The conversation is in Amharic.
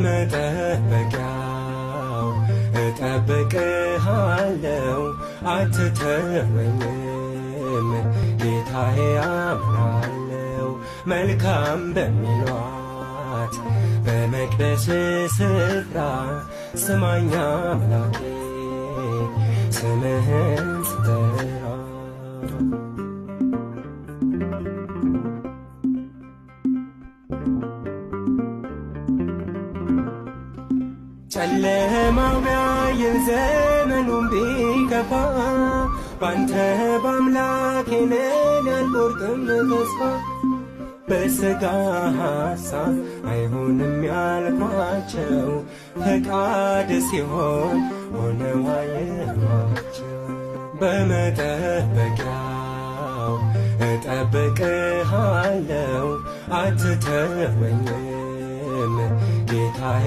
በመጠበቂያው እጠብቅሃለሁ አትተወኝም ጌታዬ አምናለሁ መልካም በሚሏት በመቅደስ ስፍራ ስማኝ አምላኬ ስምህን ስጠራ ጨለማው ቢያየን ዘመኑን ቢከፋ ባንተ በአምላኬ ነኝ አልቆርጥም ተስፋ በሥጋ ሐሳብ አይሆንም ያልኳቸው ፈቃድ ሲሆን ሆነው አየኋቸው በመጠበቂያው እጠብቅሃለሁ አትተወኝም ጌታዬ